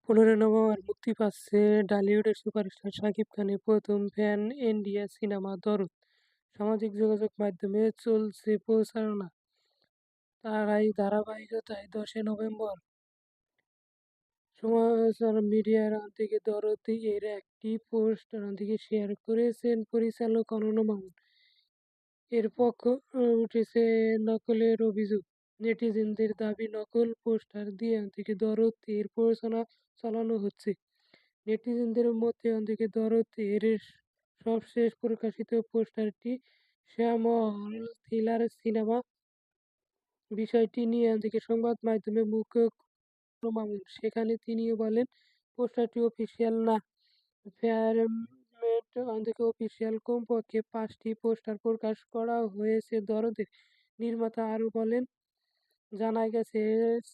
১৫ November মুক্তি পাচ্ছে ঢালিউডের superstar Shakib খানের প্রথম প্যান ইন্ডিয়া সিনেমা 'দরদ'। সামাজিক যোগাযোগ মাধ্যমে চলছে প্রচারণা। তারই ধারাবাহিকতায় ১০ নভেম্বর সোশ্যাল মিডিয়ার থেকে 'দরদ' এর একটি পোস্ট থেকে শেয়ার করেছেন পরিচালক অনন্য মামুন। এরপর উঠেছে নকলের অভিযোগ। নেটিজেনদের দাবি নকল পোস্টার দিয়ে 'দরদ' এর প্রচারণা চালানো হচ্ছে। নেটিজেনদের মতে 'দরদ' এর সবশেষ প্রকাশিত পোস্টারটি শ্যামল থ্রিলার সিনেমা। বিষয়টি নিয়ে সংবাদ মাধ্যমে মুখ খুলল মামুন। সেখানে তিনিও বলেন, পোস্টারটি অফিসিয়াল না। Format official. কমপক্ষে ৫টি পোস্টার প্রকাশ করা হয়েছে 'দরদের'। নির্মাতা আরও বলেন, জানা গেছে